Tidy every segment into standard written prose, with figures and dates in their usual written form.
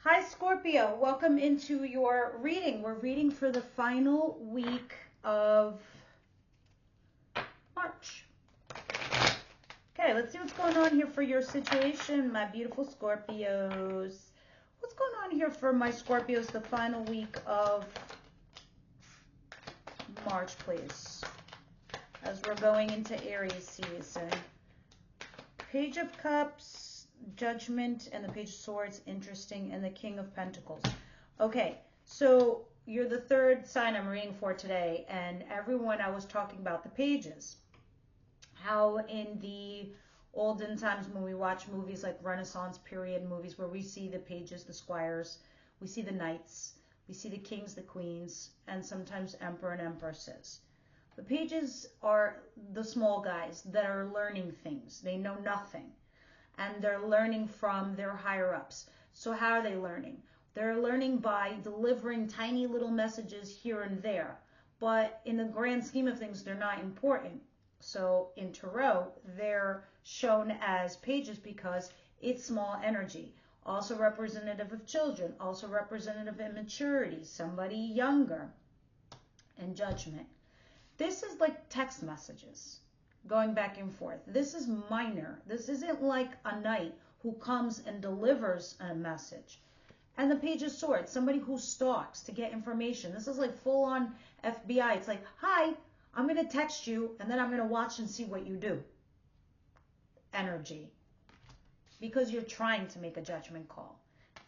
Hi, Scorpio. Welcome into your reading. We're reading for the final week of March. Okay, let's see what's going on here for your situation, my beautiful Scorpios. What's going on here for my Scorpios the final week of March, please, as we're going into Aries season? Page of Cups, Judgment, and the Page of Swords, interesting, and the King of Pentacles. Okay, so you're the third sign I'm reading for today, and everyone, I was talking about the pages. How in the olden times when we watch movies like Renaissance period movies where we see the pages, the squires, we see the knights, we see the kings, the queens, and sometimes emperor and empresses. The pages are the small guys that are learning things. They know nothing. And they're learning from their higher ups. So how are they learning? They're learning by delivering tiny little messages here and there. But in the grand scheme of things, they're not important. So in Tarot, they're shown as pages because it's small energy. Also representative of children. Also representative of immaturity. Somebody younger. And Judgment. This is like text messages going back and forth. This is minor. This isn't like a knight who comes and delivers a message. And the Page of Swords, somebody who stalks to get information. This is like full on FBI. It's like, hi, I'm going to text you and then I'm going to watch and see what you do. Energy. Because you're trying to make a judgment call.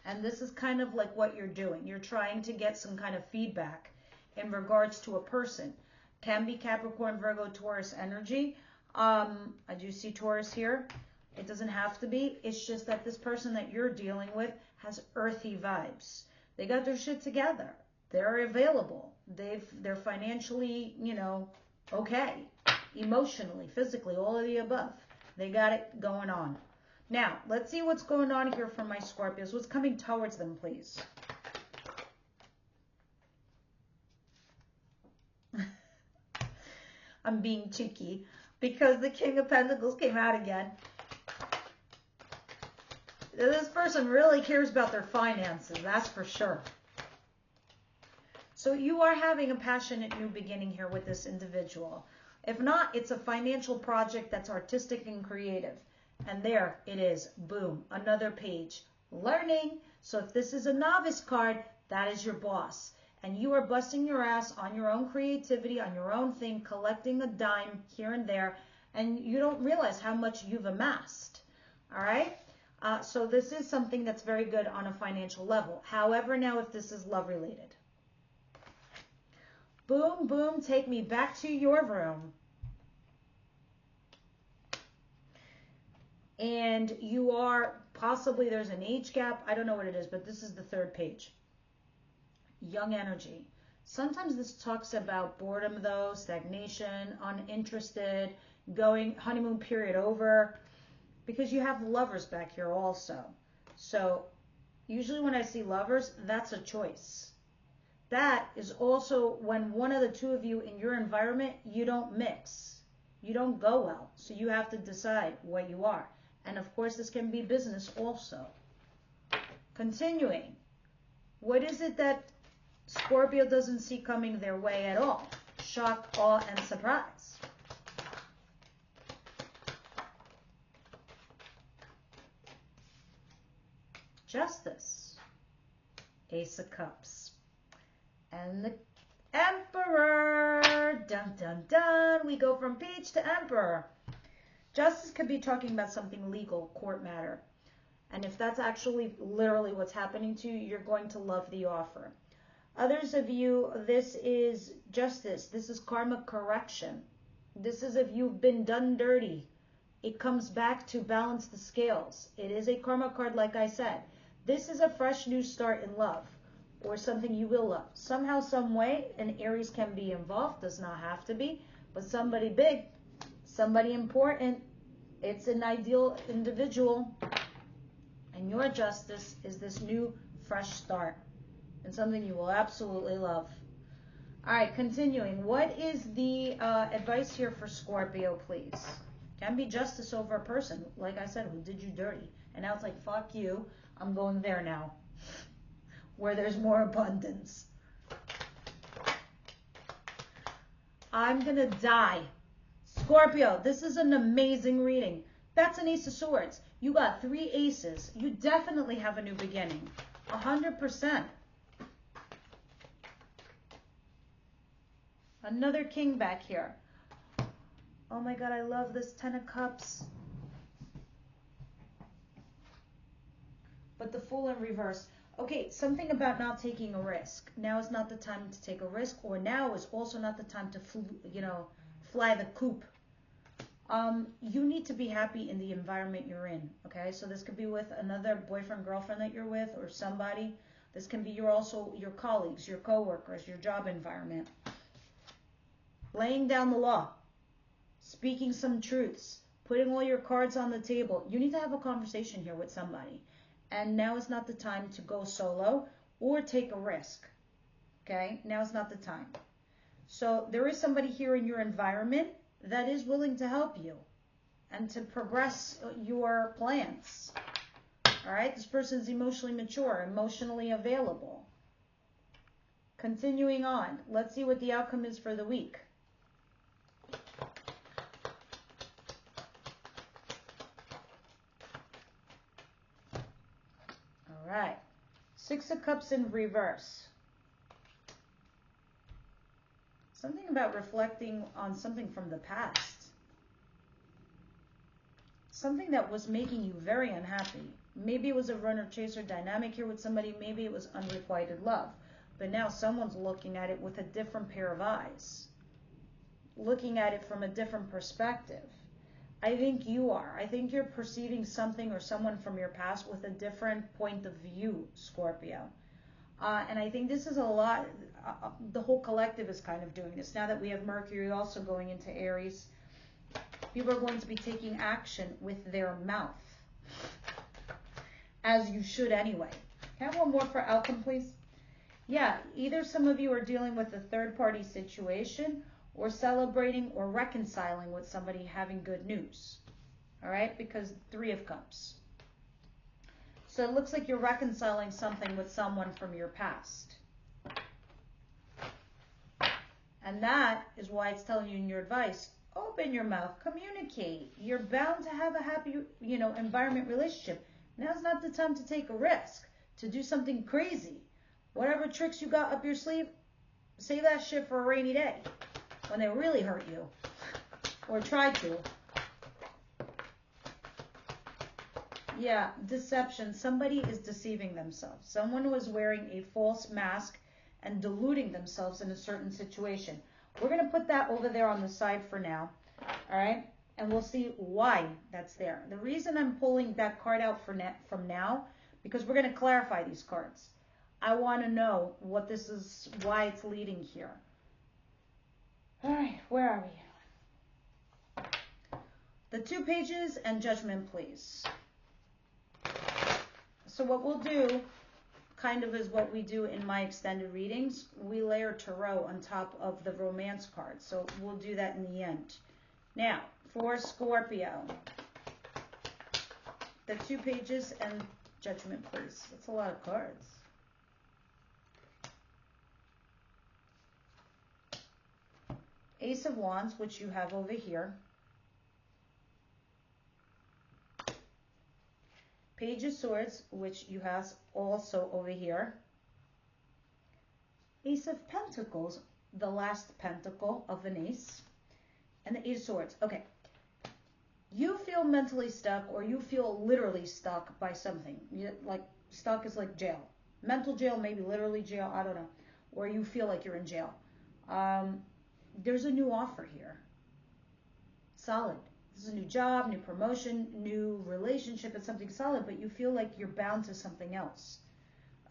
And this is kind of like what you're doing. You're trying to get some kind of feedback in regards to a person. Can be Capricorn, Virgo, Taurus energy. I do see Taurus here. It doesn't have to be. It's just that this person that you're dealing with has earthy vibes. They got their shit together. They're available. They're financially, okay. Emotionally, physically, all of the above. They got it going on. Now, let's see what's going on here for my Scorpios. What's coming towards them, please? I'm being cheeky because the King of Pentacles came out again. This person really cares about their finances, that's for sure. So you are having a passionate new beginning here with this individual. If not, it's a financial project that's artistic and creative. And there it is. Boom. Another page. Learning. So if this is a novice card, that is your boss. And you are busting your ass on your own creativity, on your own thing, collecting a dime here and there, and you don't realize how much you've amassed. All right? So this is something that's very good on a financial level. However, now if this is love related. Boom, boom, take me back to your room. And you are possibly, there's an age gap. I don't know what it is, but this is the third page. Young energy. Sometimes this talks about boredom though, stagnation, uninterested, going honeymoon period over, because you have lovers back here also. So usually when I see lovers, that's a choice. That is also when one of the two of you in your environment, you don't mix. You don't go well. So you have to decide what you are. And of course this can be business also. Continuing. What is it that Scorpio doesn't see coming their way at all? Shock, awe, and surprise. Justice. Ace of Cups. And the Emperor. Dun, dun, dun. We go from page to Emperor. Justice could be talking about something legal, court matter. And if that's actually literally what's happening to you, you're going to love the offer. Others of you, this is justice. This is karma correction. This is if you've been done dirty. It comes back to balance the scales. It is a karma card, like I said. This is a fresh new start in love or something you will love. Somehow, some way, an Aries can be involved. Does not have to be. But somebody big, somebody important. It's an ideal individual. And your justice is this new fresh start. And something you will absolutely love. All right, continuing. What is the advice here for Scorpio, please? Can be justice over a person, like I said, who did you dirty. And now it's like, fuck you, I'm going there now. where there's more abundance. I'm going to die. Scorpio, this is an amazing reading. That's an Ace of Swords. You got 3 aces. You definitely have a new beginning. 100%. Another king back here. Oh my God, I love this 10 of Cups. But the Fool in reverse. Okay, something about not taking a risk. Now is not the time to take a risk, or now is also not the time to, fly the coop. You need to be happy in the environment you're in, okay? So this could be with another boyfriend, girlfriend that you're with, or somebody. This can be also your colleagues, your coworkers, your job environment. Laying down the law, speaking some truths, putting all your cards on the table. You need to have a conversation here with somebody. And now is not the time to go solo or take a risk, okay? Now is not the time. So there is somebody here in your environment that is willing to help you and to progress your plans, all right? This person is emotionally mature, emotionally available. Continuing on, let's see what the outcome is for the week. All right, 6 of Cups in reverse. Something about reflecting on something from the past. Something that was making you very unhappy. Maybe it was a runner-chaser dynamic here with somebody. Maybe it was unrequited love. But now someone's looking at it with a different pair of eyes. Looking at it from a different perspective. I think you are. I think you're perceiving something or someone from your past with a different point of view, Scorpio. And I think this is a lot, the whole collective is kind of doing this. Now that we have Mercury also going into Aries, people are going to be taking action with their mouth. As you should anyway. Can I have one more for outcome, please? Yeah, either some of you are dealing with a third-party situation or celebrating or reconciling with somebody having good news. All right? Because 3 of Cups. So it looks like you're reconciling something with someone from your past. And that is why it's telling you in your advice, open your mouth, communicate. You're bound to have a happy, environment relationship. Now's not the time to take a risk, to do something crazy. Whatever tricks you got up your sleeve, save that shit for a rainy day when they really hurt you or try to. Yeah, deception. Somebody is deceiving themselves. Someone was wearing a false mask and deluding themselves in a certain situation. We're going to put that over there on the side for now, all right? And we'll see why that's there. The reason I'm pulling that card out from now, because we're going to clarify these cards. I want to know what this is, why it's leading here. All right, where are we? The 2 pages and Judgment, please. So what we'll do, kind of is what we do in my extended readings, we layer tarot on top of the romance cards. So we'll do that in the end. Now, for Scorpio, the 2 pages and Judgment, please. That's a lot of cards. Ace of Wands, which you have over here. Page of Swords, which you have also over here. Ace of Pentacles, the last pentacle of an ace. And the 8 of Swords. Okay. You feel mentally stuck, or you feel literally stuck by something. Like, stuck is like jail. Mental jail, maybe literally jail, I don't know. Or you feel like you're in jail. There's a new offer here. Solid. This is a new job, new promotion, new relationship. It's something solid, but you feel like you're bound to something else.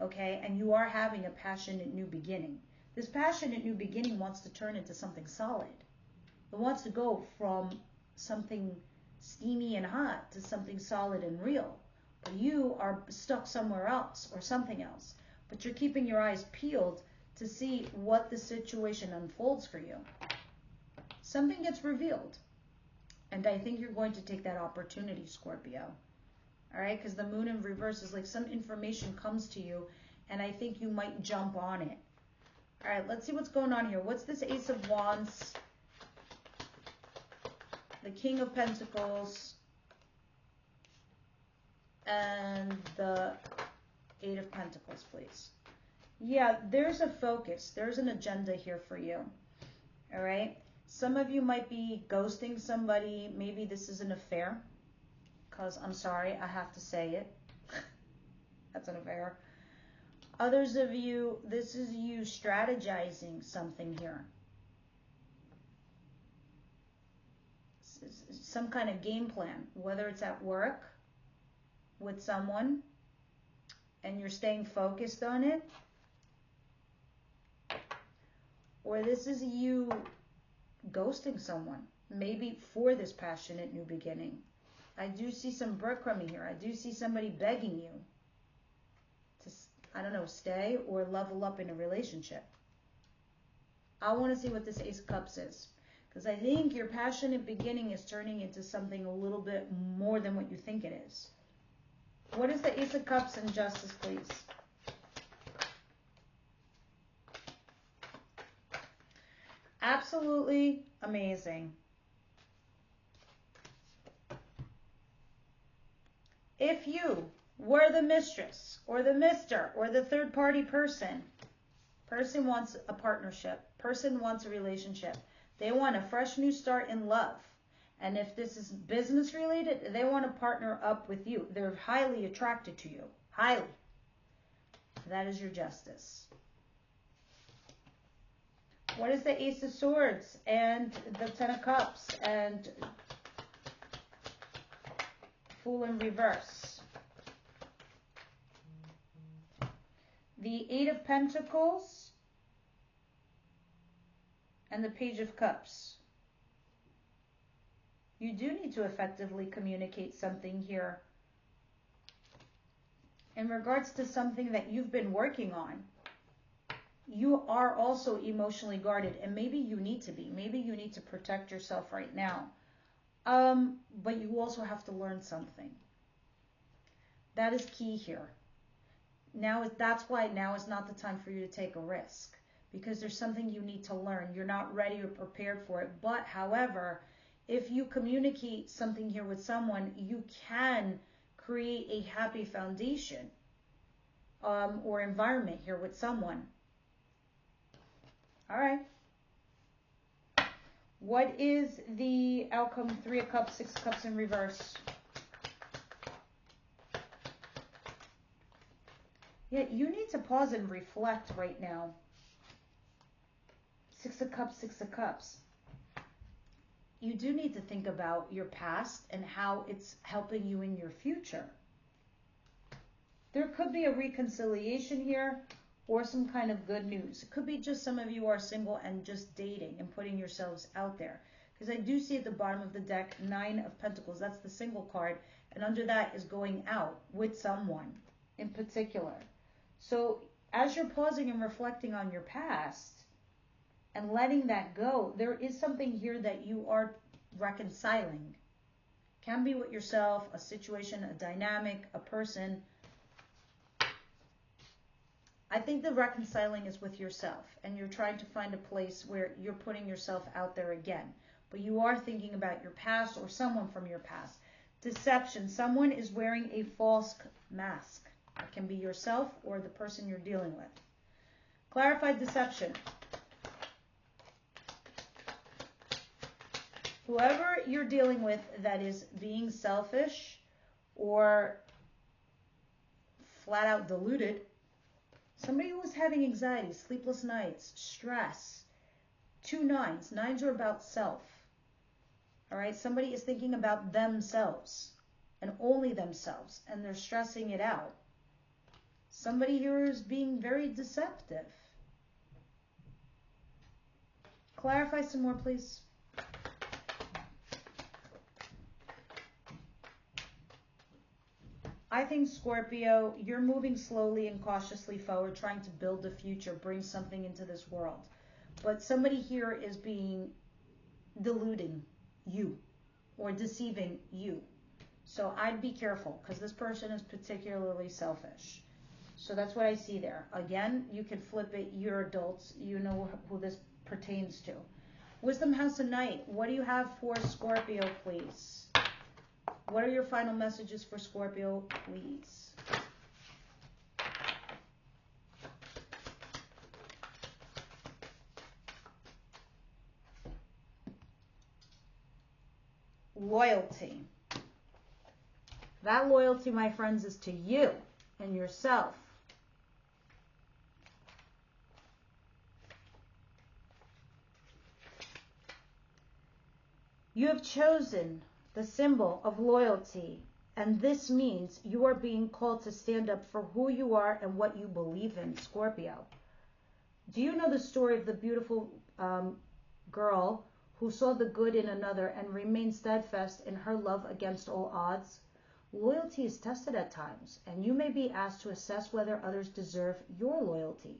Okay? And you are having a passionate new beginning. This passionate new beginning wants to turn into something solid. It wants to go from something steamy and hot to something solid and real. But you are stuck somewhere else or something else. But you're keeping your eyes peeled to see what the situation unfolds for you. Something gets revealed. And I think you're going to take that opportunity, Scorpio. All right? Because the moon in reverse is like some information comes to you and I think you might jump on it. All right, let's see what's going on here. What's this Ace of Wands? The King of Pentacles. And the Eight of Pentacles, please. Yeah, there's a focus. There's an agenda here for you. All right? Some of you might be ghosting somebody. Maybe this is an affair. Because I'm sorry, I have to say it. That's an affair. Others of you, this is you strategizing something here. Some kind of game plan, whether it's at work with someone and you're staying focused on it, or this is you ghosting someone, maybe for this passionate new beginning. I do see some breadcrumbing here. I do see somebody begging you to, I don't know, stay or level up in a relationship. I want to see what this Ace of Cups is, because I think your passionate beginning is turning into something a little bit more than what you think it is. What is the Ace of Cups and Justice, please? Absolutely amazing. If you were the mistress or the mister or the third party person wants a partnership, person wants a relationship, they want a fresh new start in love. And if this is business related, they want to partner up with you. They're highly attracted to you. Highly. That is your Justice. What is the Ace of Swords and the Ten of Cups and Fool in reverse? The Eight of Pentacles and the Page of Cups. You do need to effectively communicate something here in regards to something that you've been working on. You are also emotionally guarded, and maybe you need to be. Maybe you need to protect yourself right now. But you also have to learn something. That is key here. That's why now is not the time for you to take a risk, because there's something you need to learn. You're not ready or prepared for it. But, however, if you communicate something here with someone, you can create a happy foundation or environment here with someone. All right. What is the outcome? Three of Cups, Six of Cups in reverse. Yeah, you need to pause and reflect right now. Six of Cups, Six of Cups. You do need to think about your past and how it's helping you in your future. There could be a reconciliation here or some kind of good news. It could be just some of you are single and just dating and putting yourselves out there. Because I do see at the bottom of the deck, Nine of Pentacles. That's the single card. And under that is going out with someone in particular. So as you're pausing and reflecting on your past and letting that go, there is something here that you are reconciling. Can be with yourself, a situation, a dynamic, a person. I think the reconciling is with yourself, and you're trying to find a place where you're putting yourself out there again. But you are thinking about your past or someone from your past. Deception. Someone is wearing a false mask. It can be yourself or the person you're dealing with. Clarified deception. Whoever you're dealing with that is being selfish or flat out deluded, somebody who is having anxiety, sleepless nights, stress, 2 nines. Nines are about self. All right, somebody is thinking about themselves and only themselves, and they're stressing it out. Somebody here is being very deceptive. Clarify some more, please. I think, Scorpio, you're moving slowly and cautiously forward, trying to build a future, bring something into this world. But somebody here is deluding you or deceiving you. So I'd be careful, because this person is particularly selfish. So that's what I see there. Again, you can flip it. You're adults. You know who this pertains to. Wisdom House of Night. What do you have for Scorpio, please? What are your final messages for Scorpio, please? Loyalty. That loyalty, my friends, is to you and yourself. You have chosen the symbol of loyalty, and this means you are being called to stand up for who you are and what you believe in, Scorpio. Do you know the story of the beautiful girl who saw the good in another and remained steadfast in her love against all odds? Loyalty is tested at times, and you may be asked to assess whether others deserve your loyalty.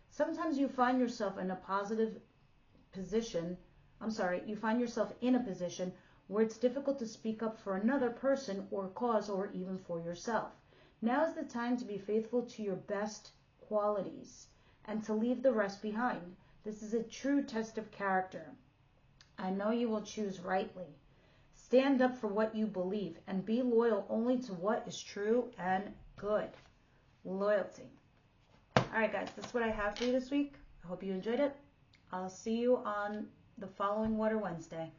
Sometimes you find yourself in a you find yourself in a position where it's difficult to speak up for another person or cause or even for yourself. Now is the time to be faithful to your best qualities and to leave the rest behind. This is a true test of character. I know you will choose rightly. Stand up for what you believe and be loyal only to what is true and good. Loyalty. All right, guys, that's what I have for you this week. I hope you enjoyed it. I'll see you on the following Water Wednesday.